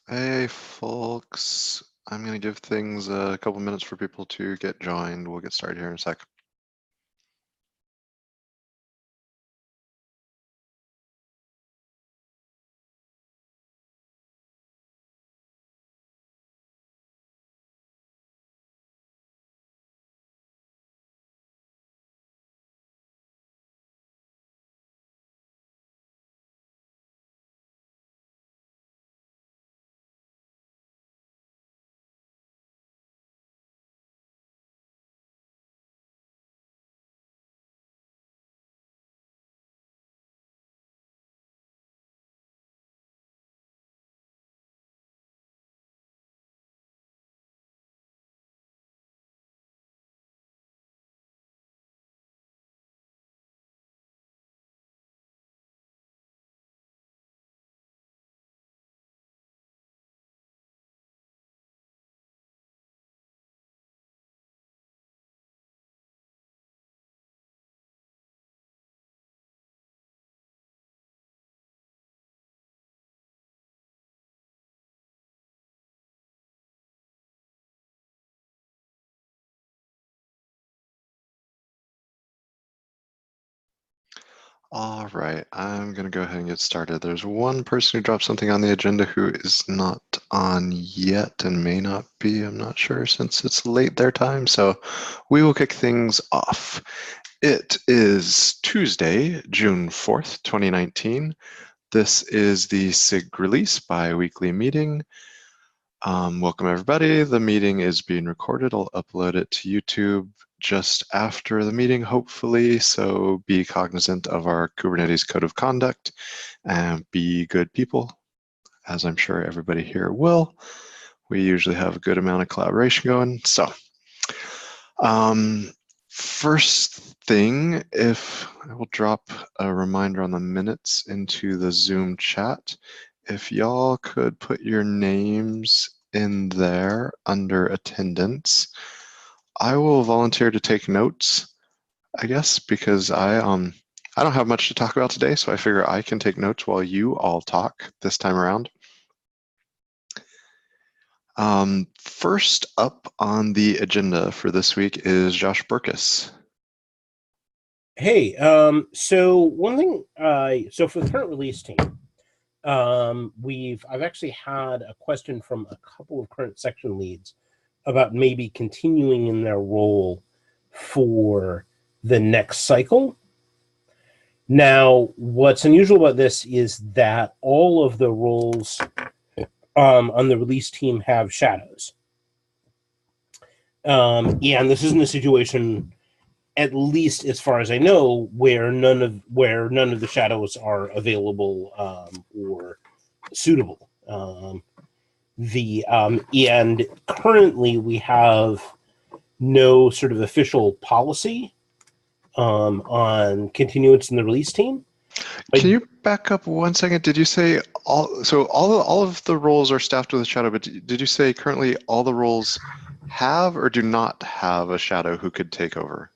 Hey, folks. I'm going to give things a couple minutes for people to get joined. We'll get started here in a sec. All right, I'm going to go ahead and get started. There's one person who dropped something on the agenda who is not on yet and may not be. I'm not sure since it's late their time. So we will kick things off. It is Tuesday, June 4th, 2019. This is the SIG Release bi-weekly meeting. Welcome everybody. The meeting is being recorded. I'll upload it to YouTube just after the meeting, hopefully. So be cognizant of our Kubernetes code of conduct and be good people, as I'm sure everybody here will. We usually have a good amount of collaboration going. So first thing, if I will drop a reminder on the minutes into the Zoom chat, if y'all could put your names in there under attendance, I will volunteer to take notes, I guess, because I don't have much to talk about today, so I figure I can take notes while you all talk this time around. First up on the agenda for this week is Josh Burkus. Hey, so one thing, so for the current release team, I've actually had a question from a couple of current section leads about maybe continuing in their role for the next cycle. Now, what's unusual about this is that all of the roles on the release team have shadows. And this isn't a situation, at least as far as I know, where none of the shadows are available or suitable. And currently we have no sort of official policy on continuance in the release team. Can you back up 1 second? Did you say all of the roles are staffed with a shadow, but did you say currently all the roles have or do not have a shadow who could take over?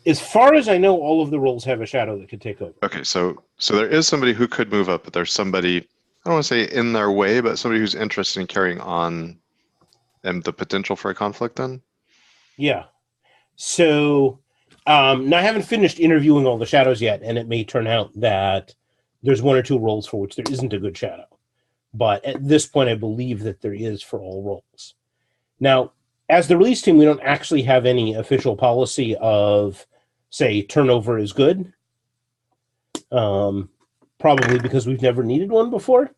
As far as I know, all of the roles have a shadow that could take over. Okay, so there is somebody who could move up, but there's somebody, I don't want to say in their way, but somebody who's interested in carrying on and the potential for a conflict then? Yeah. So now I haven't finished interviewing all the shadows yet, and it may turn out that there's one or two roles for which there isn't a good shadow. But at this point, I believe that there is for all roles. Now, as the release team, we don't actually have any official policy of, say, turnover is good. Probably because we've never needed one before.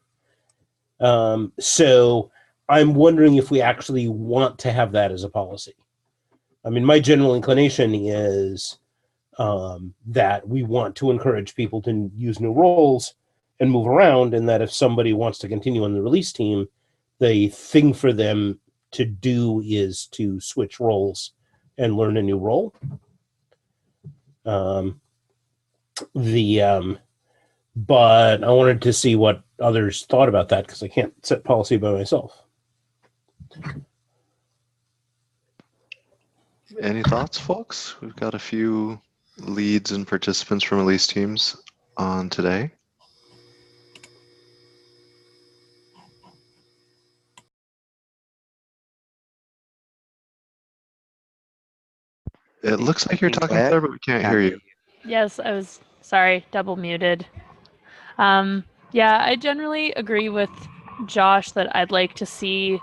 So I'm wondering if we actually want to have that as a policy. I mean, my general inclination is that we want to encourage people to use new roles and move around, and that if somebody wants to continue on the release team, the thing for them to do is to switch roles and learn a new role. But I wanted to see what others thought about that because I can't set policy by myself. Any thoughts, folks? We've got a few leads and participants from release teams on today. It looks like you're talking, Claire? Claire, but we can't hear you. Yes, I was sorry, double muted. Yeah, I generally agree with Josh that I'd like to see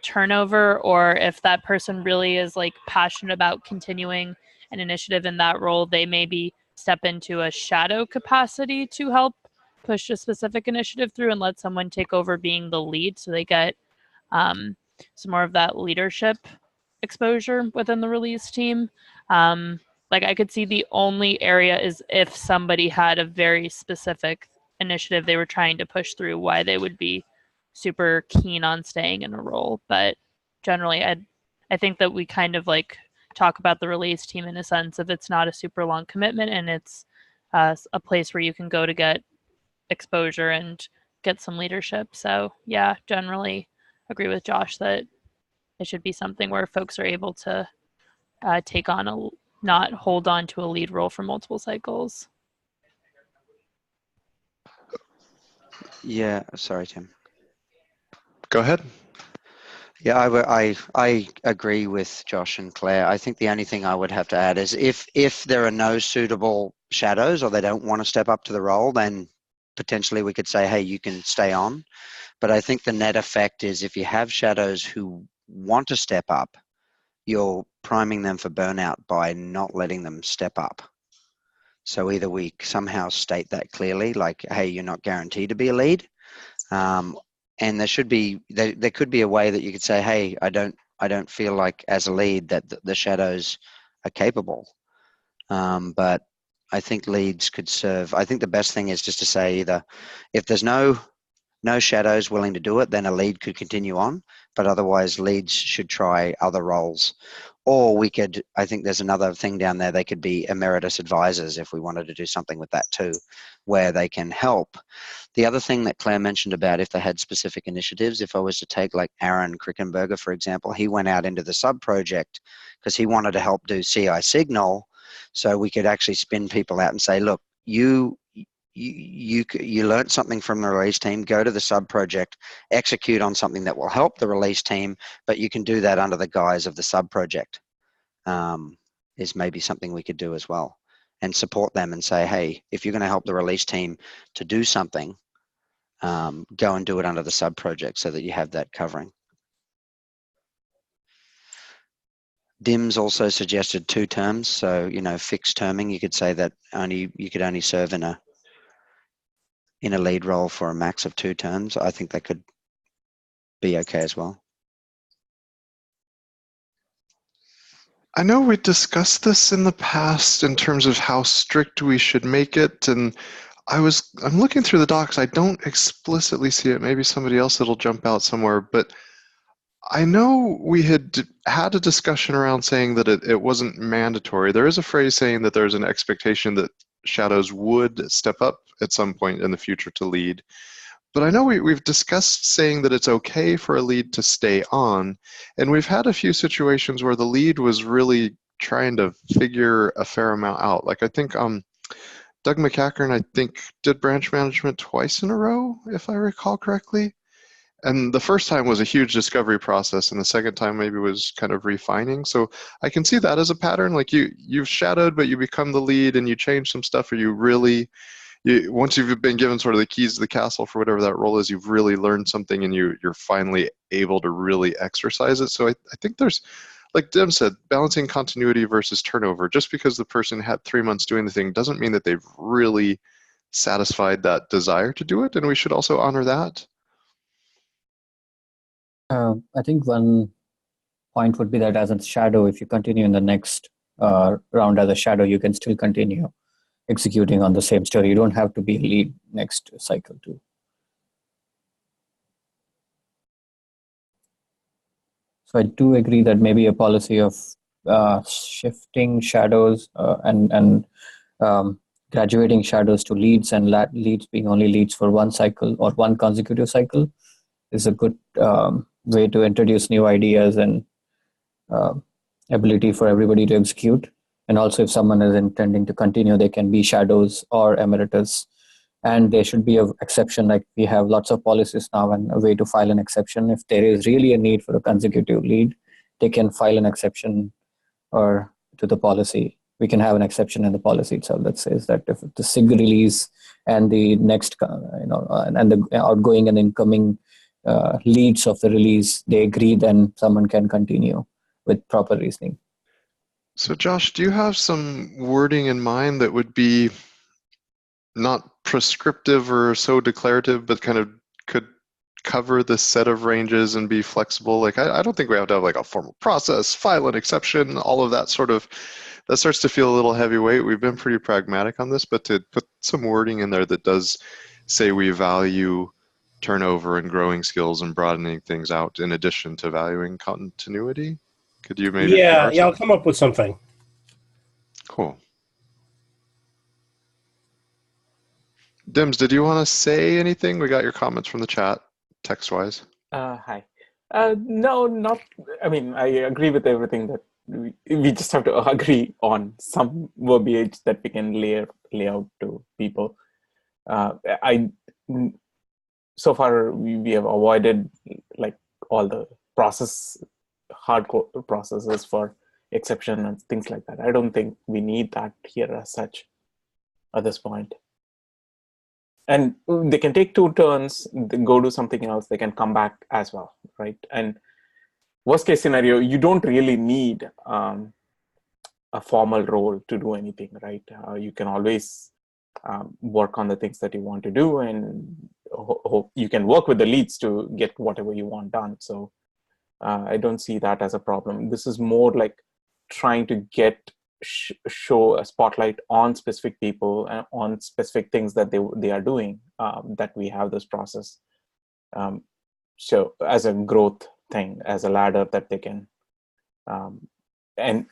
turnover, or if that person really is like passionate about continuing an initiative in that role, they maybe step into a shadow capacity to help push a specific initiative through and let someone take over being the lead so they get some more of that leadership exposure within the release team. Like I could see the only area is if somebody had a very specific initiative they were trying to push through, why they would be super keen on staying in a role. But generally, I think that we kind of like talk about the release team in a sense of it's not a super long commitment and it's a place where you can go to get exposure and get some leadership. So yeah, generally agree with Josh that it should be something where folks are able to take on a not hold on to a lead role for multiple cycles. Yeah, sorry, Tim. Go ahead. Yeah, I agree with Josh and Claire. I think the only thing I would have to add is if there are no suitable shadows or they don't want to step up to the role, then potentially we could say, hey, you can stay on. But I think the net effect is if you have shadows who want to step up, you're priming them for burnout by not letting them step up. So either we somehow state that clearly, like, hey, you're not guaranteed to be a lead. And there could be a way that you could say, hey, I don't feel like as a lead that the shadows are capable. But I think leads could serve. I think the best thing is just to say either if there's no shadows willing to do it, then a lead could continue on, but otherwise leads should try other roles. Or we could, I think there's another thing down there, they could be emeritus advisors if we wanted to do something with that too, where they can help. The other thing that Claire mentioned about if they had specific initiatives, if I was to take like Aaron Krickenberger, for example, he went out into the sub-project because he wanted to help do CI Signal, so we could actually spin people out and say, look, you learned something from the release team, go to the sub-project, execute on something that will help the release team, but you can do that under the guise of the sub-project, is maybe something we could do as well, and support them and say, hey, if you're going to help the release team to do something, go and do it under the sub-project so that you have that covering. Dim's also suggested 2 terms, so fixed terming. You could say that you could only serve in a lead role for a max of 2 terms. I think that could be okay as well. I know we discussed this in the past in terms of how strict we should make it, and I'm looking through the docs. I don't explicitly see it. Maybe somebody else that'll jump out somewhere, but I know we had a discussion around saying that it wasn't mandatory. There is a phrase saying that there's an expectation that shadows would step up at some point in the future to lead. But I know we've discussed saying that it's okay for a lead to stay on, and we've had a few situations where the lead was really trying to figure a fair amount out. Like I think Doug McCackern, I think, did branch management twice in a row, if I recall correctly. And the first time was a huge discovery process, and the second time maybe was kind of refining. So I can see that as a pattern. Like you've shadowed, but you become the lead and you change some stuff, or once you've been given sort of the keys to the castle for whatever that role is, you've really learned something and you're finally able to really exercise it. So I think there's, like Dim said, balancing continuity versus turnover. Just because the person had 3 months doing the thing doesn't mean that they've really satisfied that desire to do it, and we should also honor that. I think one point would be that as a shadow, if you continue in the next round as a shadow, you can still continue executing on the same story. You don't have to be lead next cycle too. So I do agree that maybe a policy of shifting shadows and graduating shadows to leads, and leads being only leads for one cycle or one consecutive cycle, is a good way to introduce new ideas and ability for everybody to execute. And also if someone is intending to continue, they can be shadows or emeritus. And there should be an exception, like we have lots of policies now and a way to file an exception. If there is really a need for a consecutive lead, they can file an exception or to the policy. We can have an exception in the policy itself that says that if the SIG release and the next, and the outgoing and incoming leads of the release, they agree, then someone can continue with proper reasoning. So Josh, do you have some wording in mind that would be not prescriptive or so declarative, but kind of could cover the set of ranges and be flexible? Like, I don't think we have to have like a formal process, file an exception, all of that sort of, that starts to feel a little heavyweight. We've been pretty pragmatic on this, but to put some wording in there that does say we value turnover and growing skills and broadening things out in addition to valuing continuity. Could you maybe? Yeah, I'll come up with something. Cool. Dims, did you want to say anything? We got your comments from the chat, text-wise. Hi. No, not. I mean, I agree with everything that we just have to agree on some verbiage that we can lay out to people. So far we have avoided like all the hardcore processes for exception and things like that. I don't think we need that here as such at this point. And they can take 2 turns, go do something else, they can come back as well, right? And worst case scenario, you don't really need a formal role to do anything, right? You can always work on the things that you want to do, and hope you can work with the leads to get whatever you want done. So I don't see that as a problem. This is more like trying to show a spotlight on specific people and on specific things that they are doing, that we have this process. So as a growth thing, as a ladder that they can, and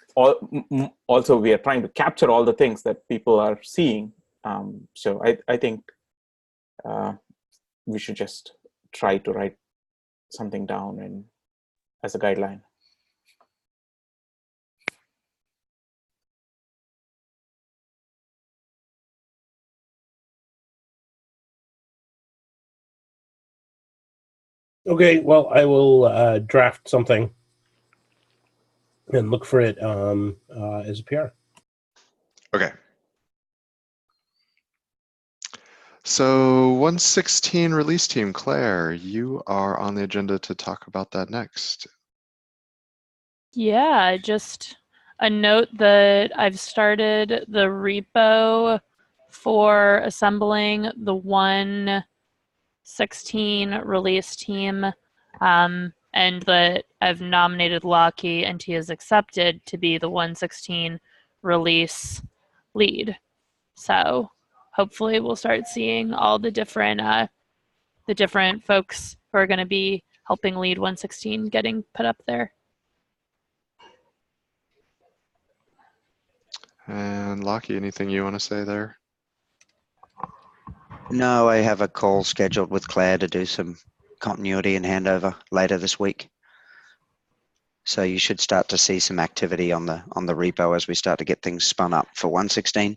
also we are trying to capture all the things that people are seeing. So I think we should just try to write something down and as a guideline. Okay, well, I will draft something and look for it as a PR. Okay. So 116 release team, Claire, you are on the agenda to talk about that next. Yeah, just a note that I've started the repo for assembling the 116 release team, and that I've nominated Lockie and he has accepted to be the 116 release lead. So hopefully we'll start seeing all the different folks who are going to be helping lead 116 getting put up there. And Lockie, anything you want to say there? No, I have a call scheduled with Claire to do some continuity and handover later this week. So you should start to see some activity on the repo as we start to get things spun up for 116.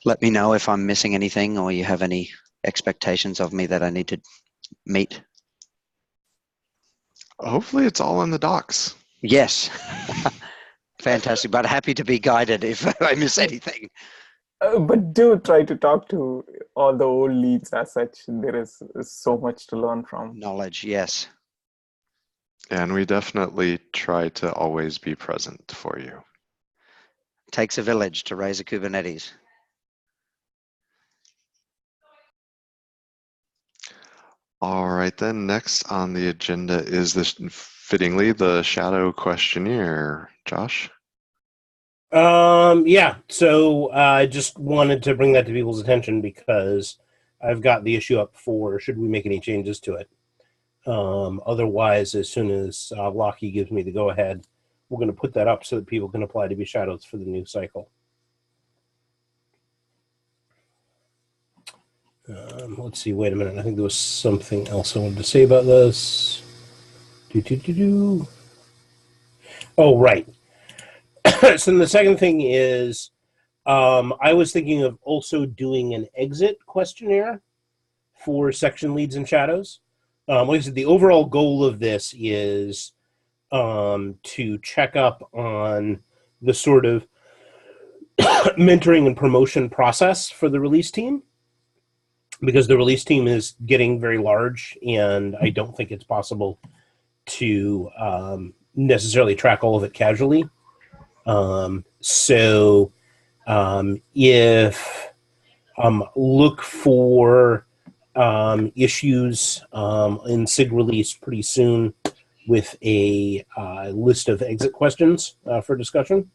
Let me know if I'm missing anything or you have any expectations of me that I need to meet. Hopefully it's all in the docs. Yes. Fantastic, but happy to be guided if I miss anything. But do try to talk to all the old leads as such. There is so much to learn from. Knowledge, yes. And we definitely try to always be present for you. Takes a village to raise a Kubernetes. All right, then next on the agenda is this, fittingly, the shadow questionnaire. Josh? Yeah, so I just wanted to bring that to people's attention because I've got the issue up for should we make any changes to it. Otherwise, as soon as Lockie gives me the go-ahead, we're going to put that up so that people can apply to be shadows for the new cycle. Let's see, wait a minute. I think there was something else I wanted to say about this. Oh, right. So the second thing is I was thinking of also doing an exit questionnaire for section leads and shadows. Like I said, the overall goal of this is to check up on the sort of mentoring and promotion process for the release team, because the release team is getting very large, and I don't think it's possible to necessarily track all of it casually. So if look for issues in SIG release pretty soon with a list of exit questions for discussion.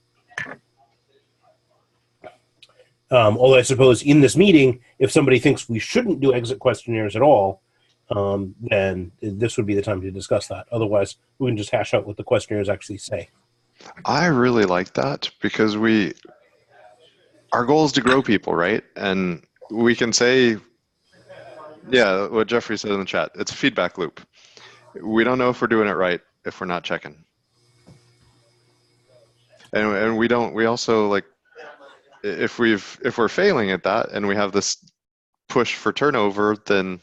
Although I suppose in this meeting, if somebody thinks we shouldn't do exit questionnaires at all, then this would be the time to discuss that. Otherwise, we can just hash out what the questionnaires actually say. I really like that because our goal is to grow people, right? And we can say, yeah, what Jeffrey said in the chat, it's a feedback loop. We don't know if we're doing it right if we're not checking. And we also, like, if we're failing at that and we have this push for turnover, then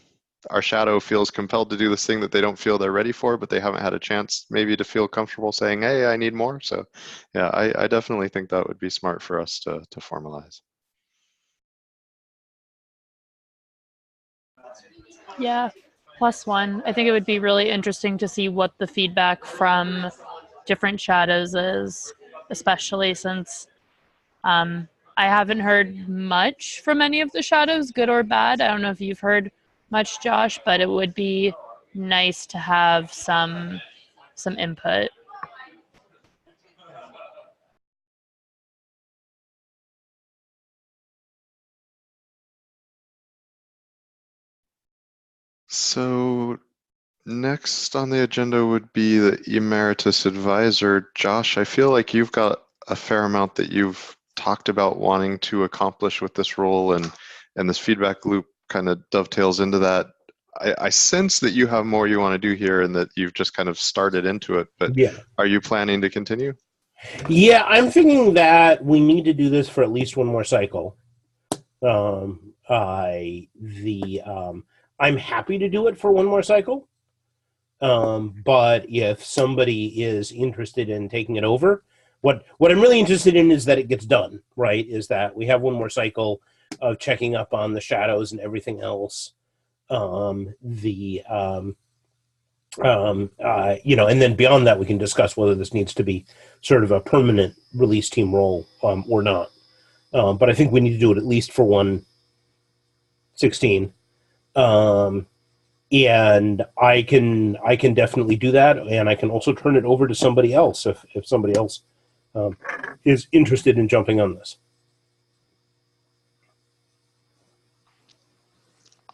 our shadow feels compelled to do this thing that they don't feel they're ready for, but they haven't had a chance maybe to feel comfortable saying, hey, I need more. So yeah, I definitely think that would be smart for us to formalize. Yeah, +1. I think it would be really interesting to see what the feedback from different shadows is, especially since I haven't heard much from any of the shadows, good or bad. I don't know if you've heard much, Josh, but it would be nice to have some input. So next on the agenda would be the Emeritus Advisor. Josh, I feel like you've got a fair amount that you've talked about wanting to accomplish with this role, and this feedback loop kind of dovetails into that. I sense that you have more you want to do here and that you've just kind of started into it, but Yeah. Are you planning to continue? Yeah, I'm thinking that we need to do this for at least one more cycle. I'm happy to do it for one more cycle. But if somebody is interested in taking it over, what I'm really interested in is that it gets done, right? Is that we have one more cycle of checking up on the shadows and everything else. And then beyond that, we can discuss whether this needs to be sort of a permanent release team role or not. But I think we need to do it at least for 1.16. And I can definitely do that, and I can also turn it over to somebody else if somebody else is interested in jumping on this.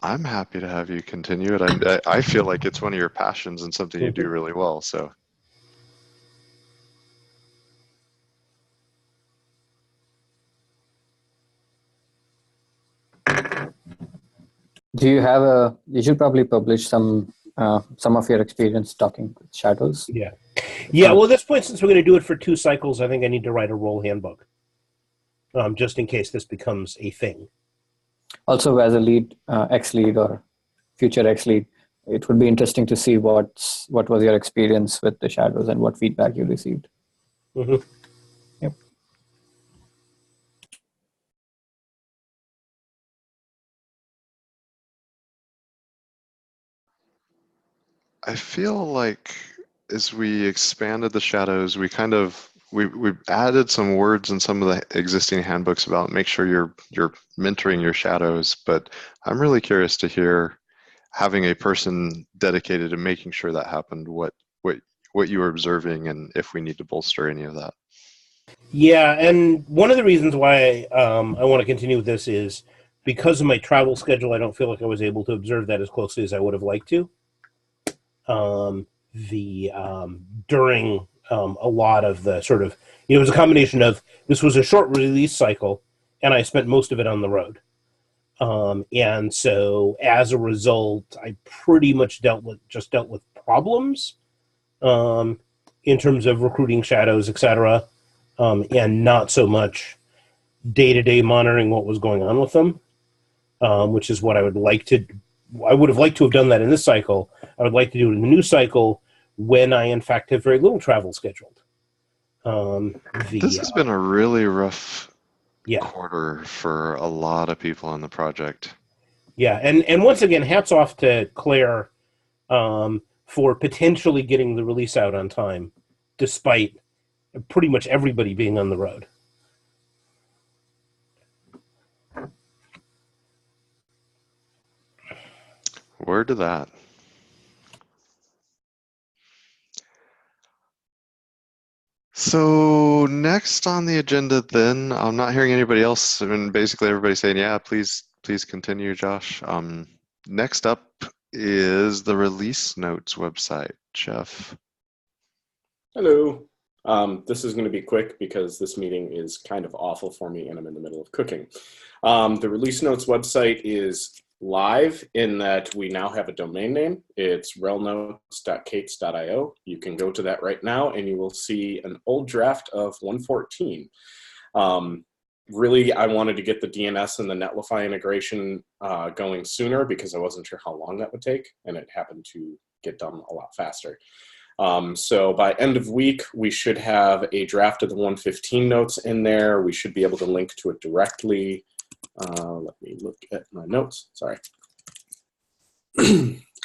I'm happy to have you continue it. I feel like it's one of your passions and something you do really well. So. Do you have you should probably publish some of your experience talking with shadows. Yeah. Well, at this point, since we're going to do it for 2 cycles, I think I need to write a role handbook, just in case this becomes a thing. Also, as a lead, ex-lead or future ex-lead, it would be interesting to see what was your experience with the shadows and what feedback you received. Mm-hmm. Yep. I feel like as we expanded the shadows, we kind of we added some words in some of the existing handbooks about make sure you're mentoring your shadows. But I'm really curious to hear, having a person dedicated to making sure that happened, what you were observing and if we need to bolster any of that. Yeah, and one of the reasons why I want to continue with this is because of my travel schedule. I don't feel like I was able to observe that as closely as I would have liked to. During a lot of the sort of, it was a combination of, this was a short release cycle and I spent most of it on the road. And so as a result, I pretty much dealt with problems in terms of recruiting shadows, etc., and not so much day-to-day monitoring what was going on with them, which is what I would have liked to have done that in this cycle. I would like to do it in the new cycle when I, in fact, have very little travel scheduled. This has been a really rough yeah. quarter for a lot of people on the project. Yeah, and once again, hats off to Claire for potentially getting the release out on time, despite pretty much everybody being on the road. Word to that. So next on the agenda, then I'm not hearing anybody else. I mean, basically everybody's saying, "Yeah, please continue, Josh." Next up is the release notes website. Jeff. Hello. This is going to be quick because this meeting is kind of awful for me and I'm in the middle of cooking. The release notes website is live in that we now have a domain name. It's relnotes.cates.io. You can go to that right now and you will see an old draft of 114. Really, I wanted to get the DNS and the Netlify integration going sooner because I wasn't sure how long that would take, and it happened to get done a lot faster. So by end of week, we should have a draft of the 115 notes in there. We should be able to link to it directly. Let me look at my notes, sorry.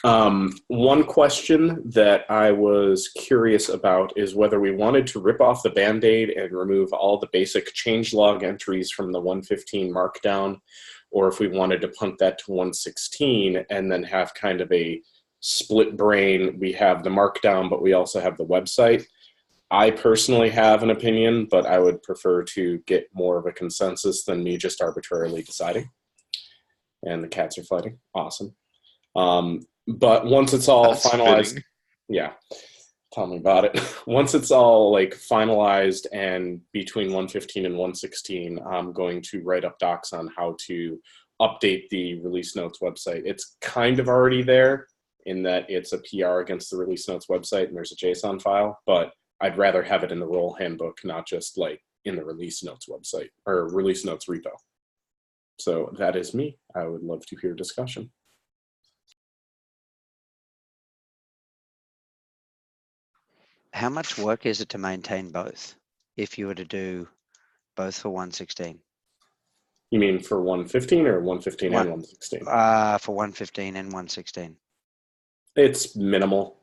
One question that I was curious about is whether we wanted to rip off the Band-Aid and remove all the basic changelog entries from the 115 markdown, or if we wanted to punt that to 116 and then have kind of a split brain. We have the markdown, but we also have the website. I personally have an opinion, but I would prefer to get more of a consensus than me just arbitrarily deciding. And the cats are fighting. Awesome. But once it's all finalized, fitting. Yeah, tell me about it. Once it's all like finalized and between 115 and 116, I'm going to write up docs on how to update the release notes website. It's kind of already there in that it's a PR against the release notes website and there's a JSON file, but I'd rather have it in the role handbook, not just like in the release notes website or release notes repo. So that is me. I would love to hear discussion. How much work is it to maintain both if you were to do both for 116? You mean for 115 or 115 and 116? For 115 and 116. It's minimal.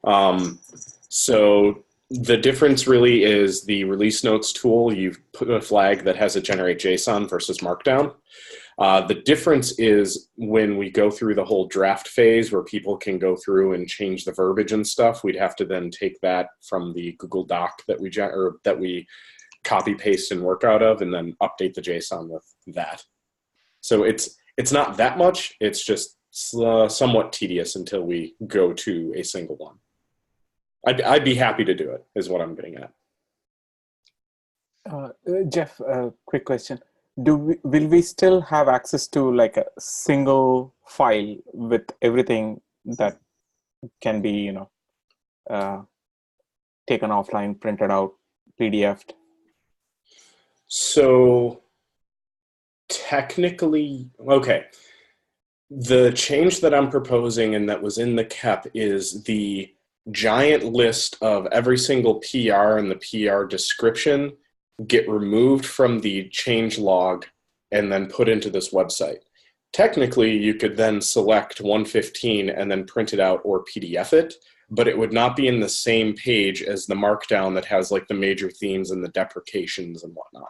So the difference really is the release notes tool. You've put a flag that has a generate JSON versus Markdown. The difference is when we go through the whole draft phase where people can go through and change the verbiage and stuff, we'd have to then take that from the Google Doc that we copy paste and work out of and then update the JSON with that. So it's not that much. It's just somewhat tedious until we go to a single one. I'd be happy to do it, is what I'm getting at. Jeff, quick question. Will we still have access to like a single file with everything that can be, taken offline, printed out, PDF'd? So technically, okay. The change that I'm proposing and that was in the KEP is the giant list of every single PR and the PR description get removed from the change log and then put into this website. Technically, you could then select 115 and then print it out or PDF it, but it would not be in the same page as the markdown that has like the major themes and the deprecations and whatnot.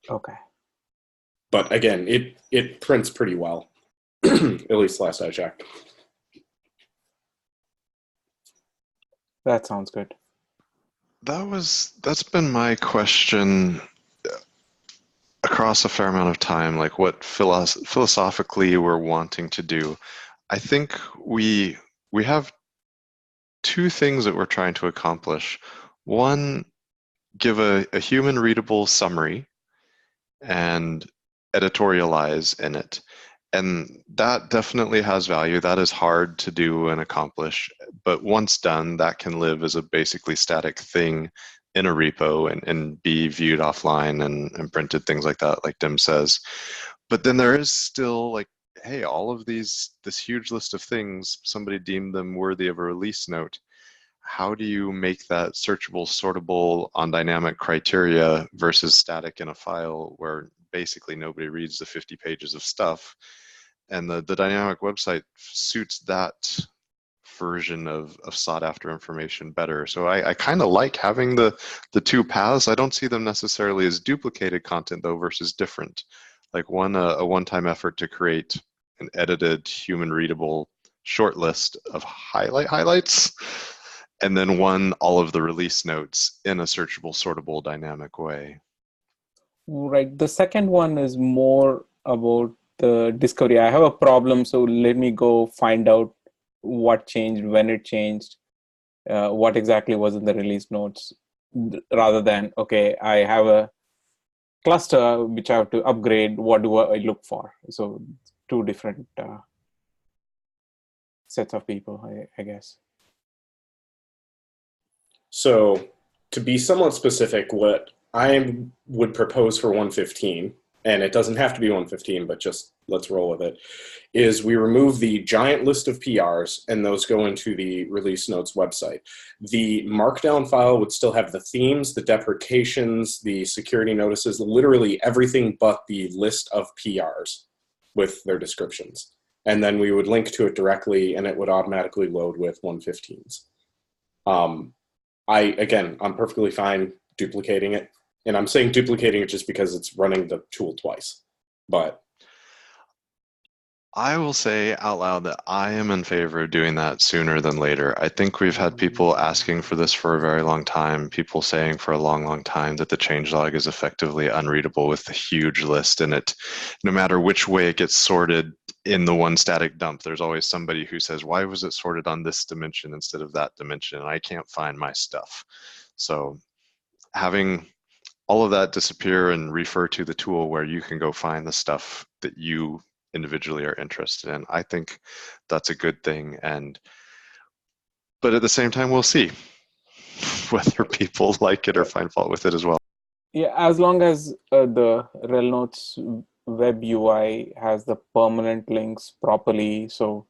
Okay. But again, it prints pretty well, at least last I checked. That sounds good. That's been my question across a fair amount of time, like what philosophically we're wanting to do. I think we have two things that we're trying to accomplish. One, give a human readable summary and editorialize in it. And that definitely has value. That is hard to do and accomplish. But once done, that can live as a basically static thing in a repo and be viewed offline and printed, things like that, like Dim says. But then there is still like, hey, all of this huge list of things, somebody deemed them worthy of a release note. how do you make that searchable, sortable on dynamic criteria versus static in a file where basically nobody reads the 50 pages of stuff? And the dynamic website suits that version of sought after information better. So I kind of like having the two paths. I don't see them necessarily as duplicated content though versus different. Like one a one-time effort to create an edited human readable short list of highlights, and then one all of the release notes in a searchable, sortable, dynamic way. Right. The second one is more about the discovery. I have a problem, so let me go find out what changed, when it changed, what exactly was in the release notes, rather than, okay, I have a cluster which I have to upgrade. What do I look for? So two different sets of people, I guess. So to be somewhat specific, what I would propose for 115, and it doesn't have to be 115, but just let's roll with it, is we remove the giant list of PRs and those go into the release notes website. The markdown file would still have the themes, the deprecations, the security notices, literally everything but the list of PRs with their descriptions. And then we would link to it directly and it would automatically load with 115s. I'm perfectly fine duplicating it. And I'm saying duplicating it just because it's running the tool twice. But I will say out loud that I am in favor of doing that sooner than later. I think we've had people asking for this for a very long time, people saying for a long, long time that the changelog is effectively unreadable with the huge list in it. No matter which way it gets sorted in the one static dump, there's always somebody who says, why was it sorted on this dimension instead of that dimension? And I can't find my stuff. So having all of that disappear and refer to the tool where you can go find the stuff that you individually are interested in, I think that's a good thing. But at the same time, we'll see whether people like it or find fault with it as well. Yeah, as long as the rel notes web UI has the permanent links properly, so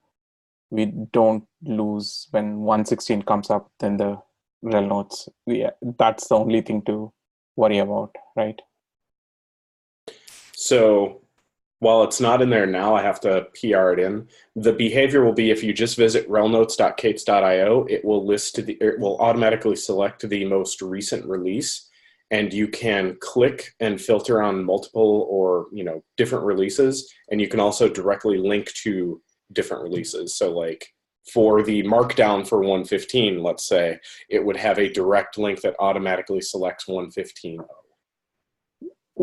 we don't lose when 116 comes up, then the rel notes, yeah, that's the only thing to worry about, right? so while it's not in there now, I have to PR it in. The behavior will be if you just visit relnotes.k8s.io, it will automatically select the most recent release, and you can click and filter on multiple or different releases, and you can also directly link to different releases. So like for the markdown for 115, let's say, it would have a direct link that automatically selects 115.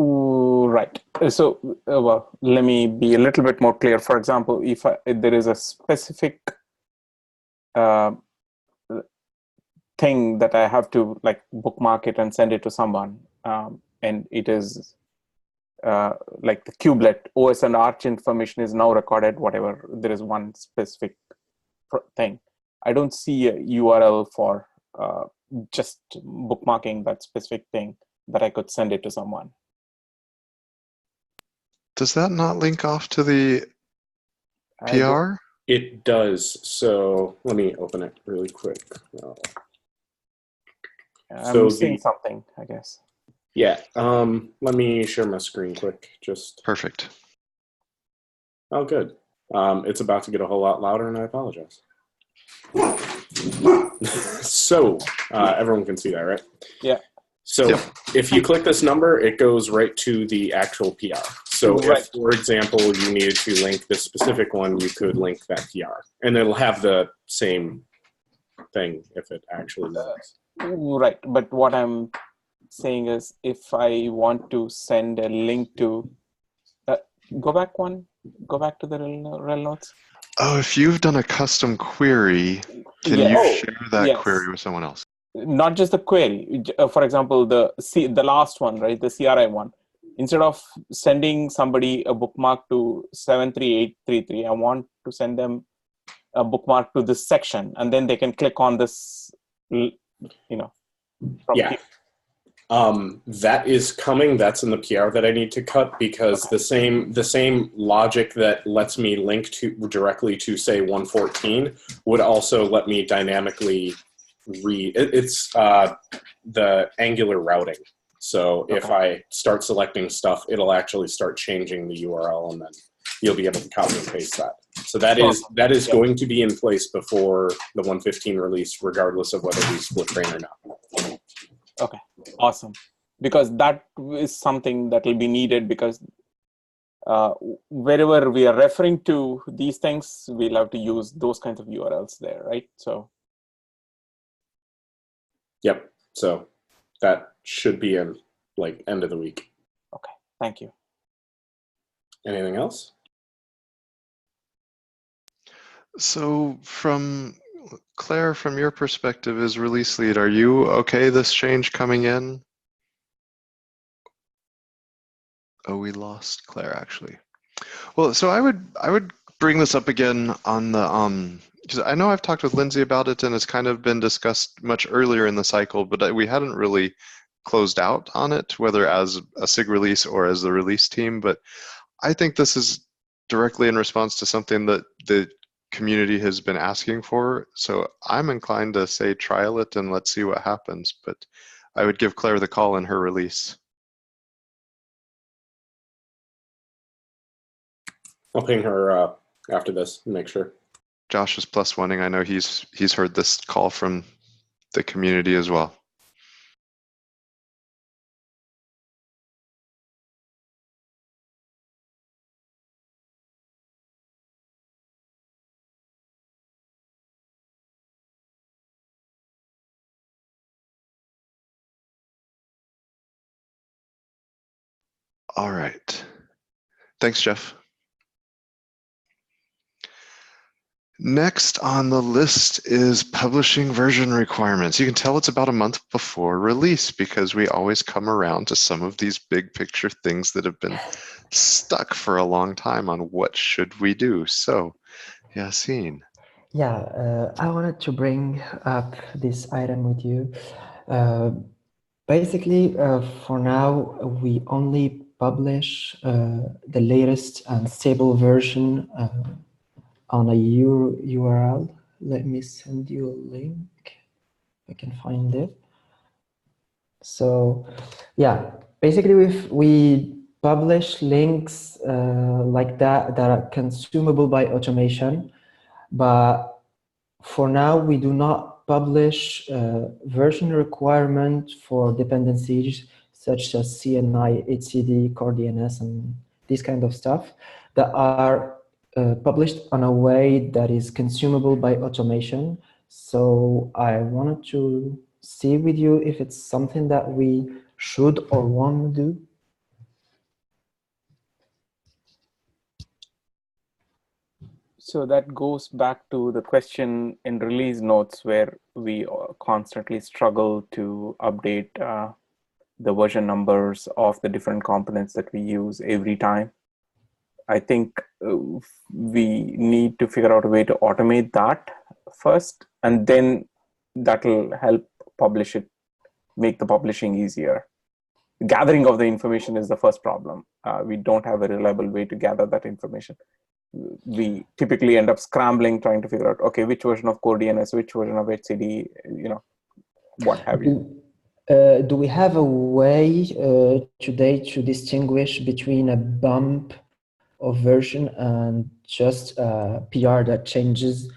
Right. So, well, let me be a little bit more clear. For example, if there is a specific thing that I have to like bookmark it and send it to someone, and it is like the kubelet OS and Arch information is now recorded, whatever, there is one specific thing. I don't see a URL for just bookmarking that specific thing that I could send it to someone. Does that not link off to the PR? It does. So let me open it really quick. I'm seeing something, I guess. Yeah. Let me share my screen quick. Just perfect. Oh, good. It's about to get a whole lot louder, and I apologize. So everyone can see that, right? Yeah. So if you click this number, it goes right to the actual PR. So if, for example, you needed to link this specific one, you could link that PR. And it'll have the same thing if it actually does. Right. But what I'm saying is if I want to send a link to, go back to the rel notes. Oh, if you've done a custom query, can you share that query with someone else? Not just the query. For example, the last one, right? The CRI one. Instead of sending somebody a bookmark to 73833, I want to send them a bookmark to this section, and then they can click on this, from yeah. here. That is coming. That's in the PR that I need to cut because the same logic that lets me link to directly to say 114 would also let me dynamically it's the Angular routing. So if I start selecting stuff, it'll actually start changing the URL, and then you'll be able to copy and paste that. So that is going to be in place before the 115 release, regardless of whether we split train or not. Okay, awesome. Because that is something that will be needed, because wherever we are referring to these things, we'll have to use those kinds of URLs there, right? So. Yep. So that should be in like end of the week. Okay, thank you. Anything else? So from Claire, from your perspective as release lead, are you okay this change coming in? Oh, we lost Claire actually. Well, so I would bring this up again on the because I know I've talked with Lindsay about it and it's kind of been discussed much earlier in the cycle, but we hadn't really closed out on it, whether as a SIG release or as the release team. But I think this is directly in response to something that the community has been asking for. So I'm inclined to say trial it and let's see what happens. But I would give Claire the call in her release. I'll ping her after this and make sure. Josh is +1ing. I know he's heard this call from the community as well. All right. Thanks, Jeff. Next on the list is publishing version requirements. You can tell it's about a month before release because we always come around to some of these big picture things that have been stuck for a long time on what should we do. So, Yassine. Yeah, I wanted to bring up this item with you. Basically, for now, we only publish the latest and stable version on a URL. Let me send you a link if I can find it. So yeah, basically we publish links like that are consumable by automation, but for now we do not publish version requirement for dependencies such as CNI, HCD, Core DNS, and this kind of stuff that are published on a way that is consumable by automation. So I wanted to see with you if it's something that we should or want to do. So that goes back to the question in release notes where we constantly struggle to update the version numbers of the different components that we use every time. I think we need to figure out a way to automate that first, and then that will help publish it, make the publishing easier. Gathering of the information is the first problem. We don't have a reliable way to gather that information. We typically end up scrambling, trying to figure out, okay, which version of Core DNS, which version of HCD, what have you. Do we have a way today to distinguish between a bump of version and just a PR that changes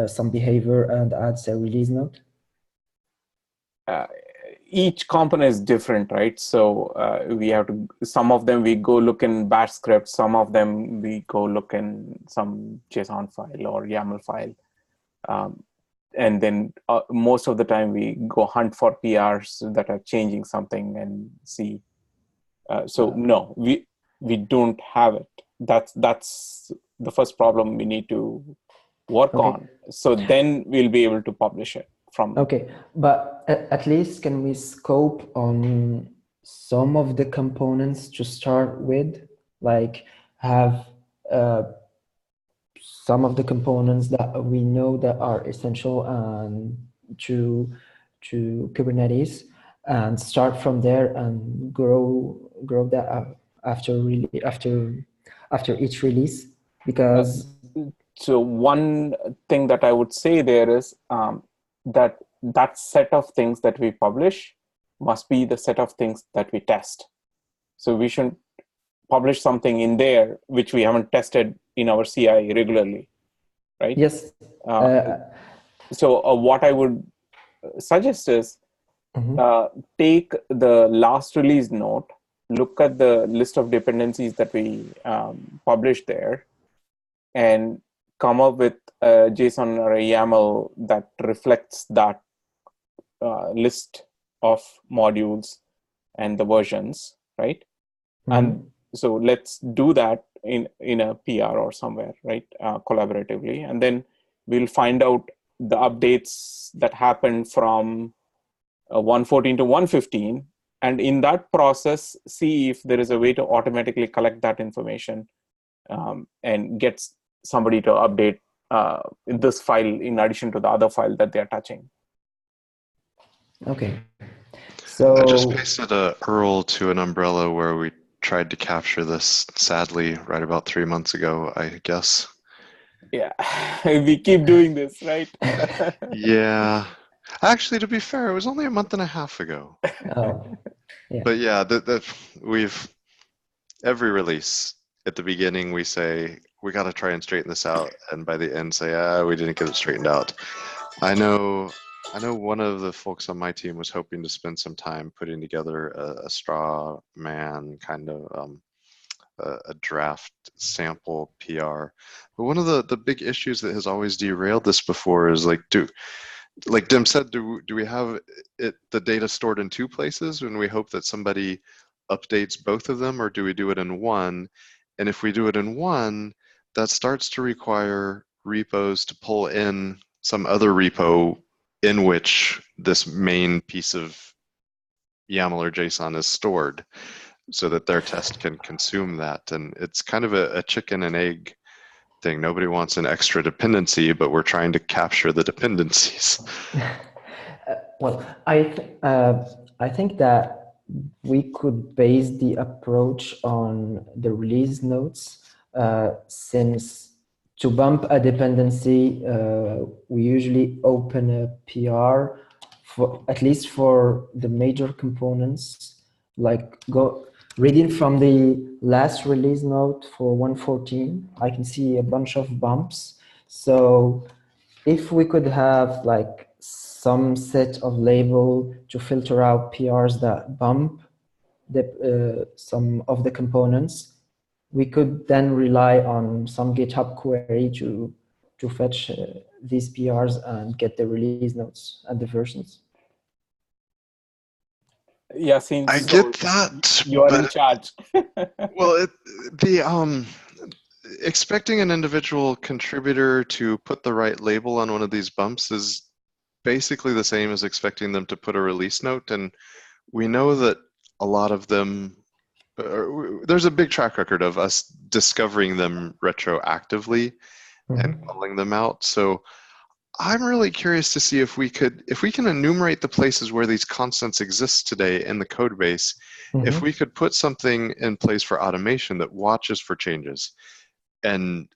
some behavior and adds a release note? Each component is different, right? So we have to, some of them we go look in bash scripts, some of them we go look in some JSON file or YAML file. And then most of the time we go hunt for PRs that are changing something and see. No, we don't have it. That's the first problem we need to work on. So then we'll be able to publish it from. Okay, but at least can we scope on some of the components to start with, like have some of the components that we know that are essential to Kubernetes, and start from there and grow that after each release? Because so one thing that I would say there is that that set of things that we publish must be the set of things that we test. So we shouldn't publish something in there which we haven't tested in our CI regularly, right? Yes. So what I would suggest is take the last release note, look at the list of dependencies that we published there, and come up with a JSON or a YAML that reflects that list of modules and the versions, right? And so let's do that in a PR or somewhere, right? Collaboratively, and then we'll find out the updates that happened from 114 to 115, and in that process, see if there is a way to automatically collect that information and get somebody to update this file in addition to the other file that they're touching. Okay. So I just pasted a URL to an umbrella where we tried to capture this, sadly, right about 3 months ago, I guess. Yeah, we keep doing this, right? Yeah. Actually, to be fair, it was only a month and a half ago. Oh, yeah. But yeah, we've every release at the beginning we say we got to try and straighten this out, and by the end say we didn't get it straightened out. I know one of the folks on my team was hoping to spend some time putting together a straw man kind of a draft sample PR. But one of the big issues that has always derailed this before is like Dim said, do we have the data stored in two places and we hope that somebody updates both of them, or do we do it in one? And if we do it in one, that starts to require repos to pull in some other repo in which this main piece of YAML or JSON is stored, so that their test can consume that. And it's kind of a chicken and egg thing. Nobody wants an extra dependency, but we're trying to capture the dependencies. Well, I think that we could base the approach on the release notes, since to bump a dependency, we usually open a PR for at least for the major components, like reading from the last release note for 114, I can see a bunch of bumps. So if we could have like some set of label to filter out PRs that bump some of the components, we could then rely on some GitHub query to fetch these PRs and get the release notes and the versions. Yeah, since I get that. You are in charge. Well, expecting an individual contributor to put the right label on one of these bumps is basically the same as expecting them to put a release note. And we know that a lot of them, there's a big track record of us discovering them retroactively and calling them out. So I'm really curious to see if we can enumerate the places where these constants exist today in the code base, if we could put something in place for automation that watches for changes. And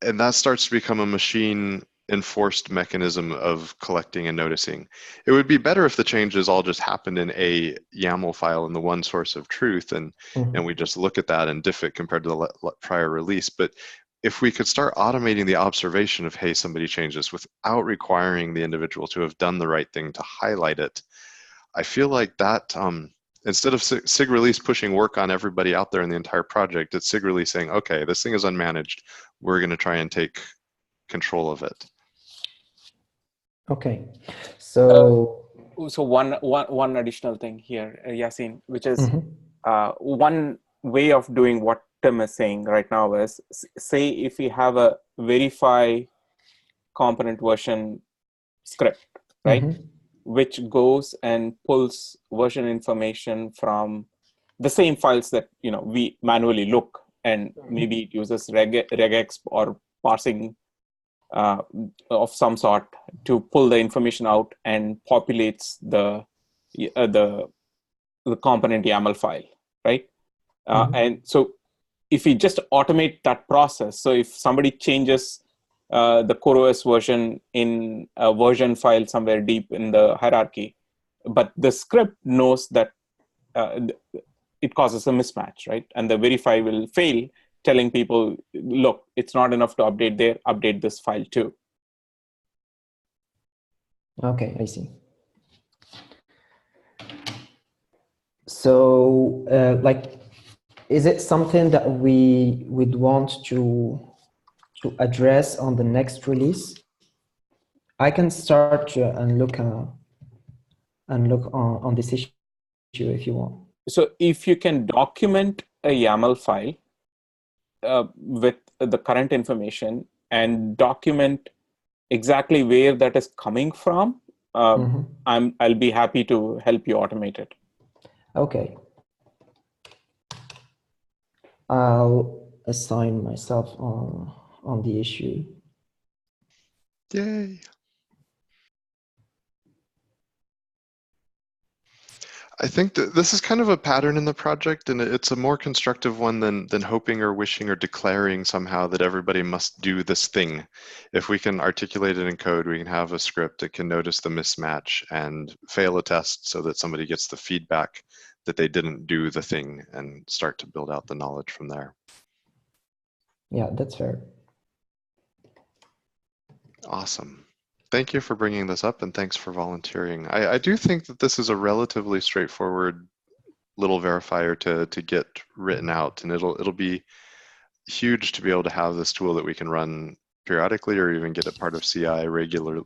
that starts to become a machine enforced mechanism of collecting and noticing. It would be better if the changes all just happened in a YAML file in the one source of truth, and we just look at that and diff it compared to the prior release. But if we could start automating the observation of, hey, somebody changed this without requiring the individual to have done the right thing to highlight it, I feel like that, instead of SIG Release pushing work on everybody out there in the entire project, it's SIG Release saying, okay, this thing is unmanaged. We're going to try and take control of it. Okay, so one additional thing here, Yasin, which is one way of doing what Tim is saying right now is, say if we have a verify component version script, right, which goes and pulls version information from the same files that we manually look, and maybe it uses regex or parsing of some sort to pull the information out and populates the component YAML file, right? And so if we just automate that process, so if somebody changes the CoreOS version in a version file somewhere deep in the hierarchy. But the script knows that it causes a mismatch, right? And the verify will fail, telling people, look, it's not enough to update there, update this file too. Okay, I see. So, like, is it something that we would want to address on the next release? I can start and look on this issue if you want. So if you can document a YAML file with the current information and document exactly where that is coming from, I'll be happy to help you automate it. Okay. I'll assign myself on the issue. Yay. I think that this is kind of a pattern in the project, and it's a more constructive one than hoping or wishing or declaring somehow that everybody must do this thing. If we can articulate it in code, we can have a script that can notice the mismatch and fail a test so that somebody gets the feedback that they didn't do the thing and start to build out the knowledge from there. Yeah, that's fair. Awesome. Thank you for bringing this up, and thanks for volunteering. I do think that this is a relatively straightforward little verifier to get written out, and it'll be huge to be able to have this tool that we can run periodically or even get it part of CI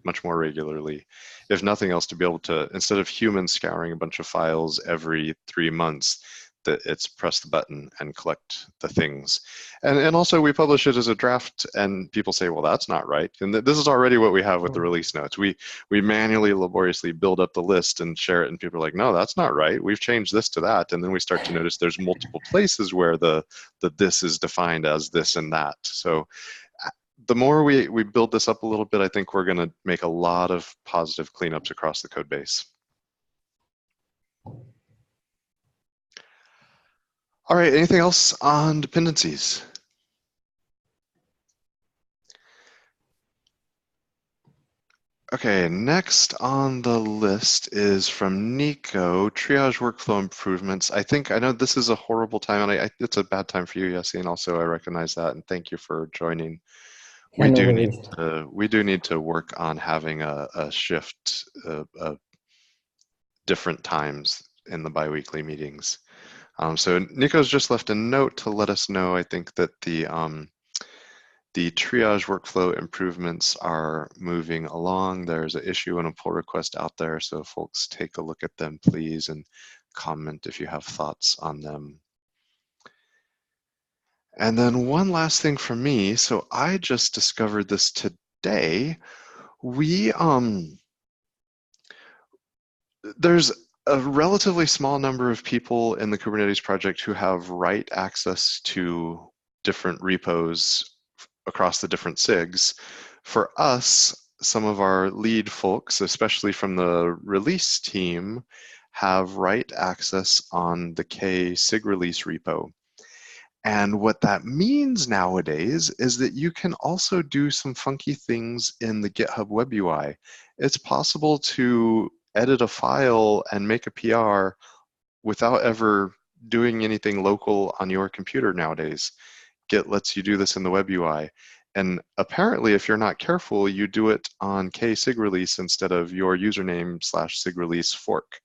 much more regularly. If nothing else, to be able to, instead of humans scouring a bunch of files every 3 months, that it's press the button and collect the things. And also we publish it as a draft, and people say, well, that's not right. And this is already what we have with the release notes. We manually, laboriously build up the list and share it, and people are like, no, that's not right. We've changed this to that. And then we start to notice there's multiple places where the this is defined as this and that. So the more we build this up a little bit, I think we're going to make a lot of positive cleanups across the code base. All right, anything else on dependencies? Okay, next on the list is from Nico, triage workflow improvements. I know this is a horrible time, and it's a bad time for you, Yessi, and also I recognize that, and thank you for joining. Yeah, We no do need to work on having a shift, different times in the biweekly meetings. So Nico's just left a note to let us know, I think, that the triage workflow improvements are moving along. There's an issue and a pull request out there, so folks take a look at them, please, and comment if you have thoughts on them. And then one last thing from me. So I just discovered this today. There's a relatively small number of people in the Kubernetes project who have write access to different repos across the different SIGs. For us, some of our lead folks, especially from the release team, have write access on the K SIG Release repo. And what that means nowadays is that you can also do some funky things in the GitHub web UI. It's possible to edit a file and make a PR without ever doing anything local on your computer nowadays. Git lets you do this in the web UI. And apparently, if you're not careful, you do it on K SIG Release instead of your username /SIG Release fork.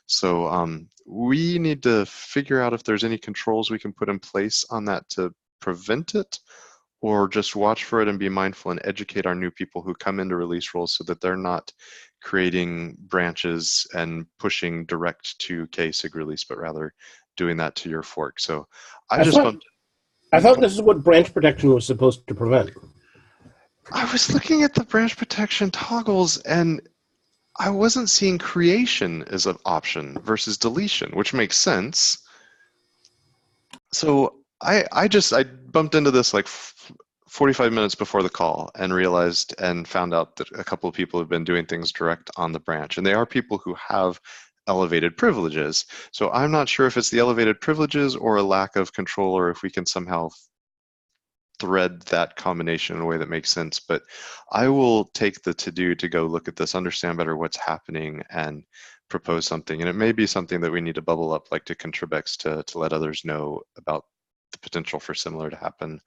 So we need to figure out if there's any controls we can put in place on that to prevent it, or just watch for it and be mindful and educate our new people who come into release roles so that they're not creating branches and pushing direct to K SIG Release, but rather doing that to your fork. So I thought this is what branch protection was supposed to prevent. I was looking at the branch protection toggles, and I wasn't seeing creation as an option versus deletion, which makes sense. So I bumped into this like 45 minutes before the call and realized and found out that a couple of people have been doing things direct on the branch, and they are people who have elevated privileges. So I'm not sure if it's the elevated privileges or a lack of control, or if we can somehow thread that combination in a way that makes sense. But I will take the to-do to go look at this, understand better what's happening, and propose something. And it may be something that we need to bubble up, like to Contribex, to let others know about the potential for similar to happen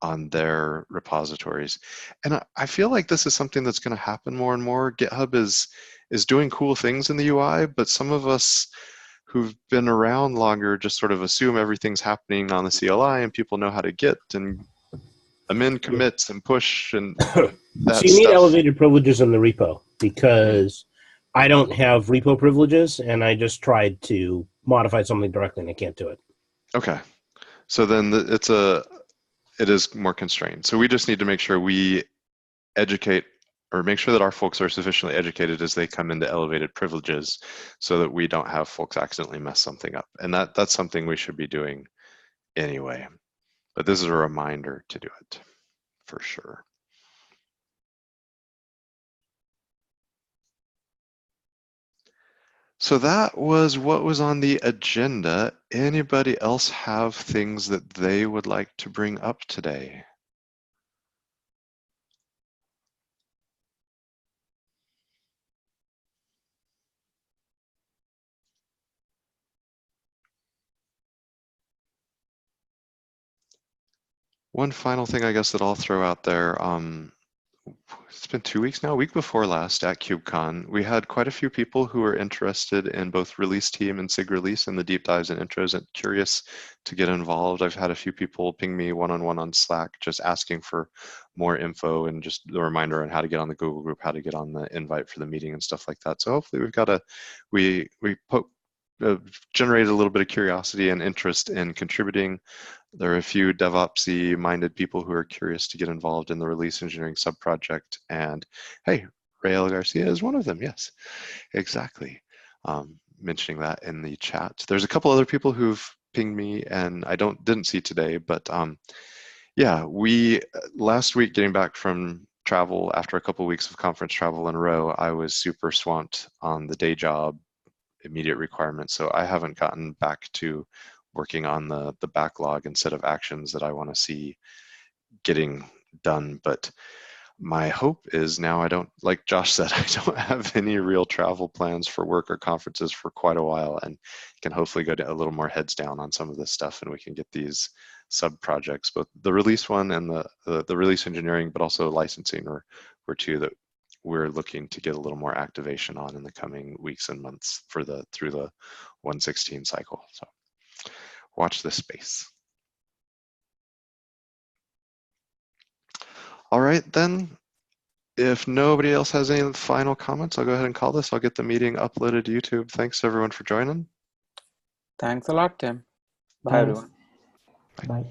on their repositories. And I feel like this is something that's going to happen more and more. GitHub is doing cool things in the UI, but some of us who've been around longer just sort of assume everything's happening on the CLI and people know how to Git and amend commits and push and that So you need stuff. elevated privileges in the repo, because I don't have repo privileges, and I just tried to modify something directly and I can't do it. Okay. So then it is more constrained. So we just need to make sure we educate, or make sure that our folks are sufficiently educated as they come into elevated privileges, so that we don't have folks accidentally mess something up. And that's something we should be doing anyway. But this is a reminder to do it for sure. So that was what was on the agenda. Anybody else have things that they would like to bring up today? One final thing I guess that I'll throw out there, it's been 2 weeks now, a week before last at KubeCon, we had quite a few people who were interested in both release team and SIG release and the deep dives and intros and curious to get involved. I've had a few people ping me one-on-one on Slack just asking for more info and just the reminder on how to get on the Google group, how to get on the invite for the meeting and stuff like that. So hopefully we've got generated a little bit of curiosity and interest in contributing. There are a few DevOpsy minded people who are curious to get involved in the release engineering subproject. And hey, Rael Garcia is one of them. Yes, exactly. Mentioning that in the chat. There's a couple other people who've pinged me and I didn't see today, but yeah, we last week getting back from travel after a couple of weeks of conference travel in a row, I was super swamped on the day job, immediate requirements. So I haven't gotten back to working on the backlog and set of actions that I want to see getting done. But my hope is now I don't, like Josh said, I don't have any real travel plans for work or conferences for quite a while, and can hopefully go to a little more heads down on some of this stuff, and we can get these sub projects, both the release one and the release engineering, but also licensing were two that we're looking to get a little more activation on in the coming weeks and months through the 116 cycle. So watch this space. All right, then, if nobody else has any final comments, I'll go ahead and call this. I'll get the meeting uploaded to YouTube. Thanks everyone for joining. Thanks a lot, Tim. Bye, everyone. Bye.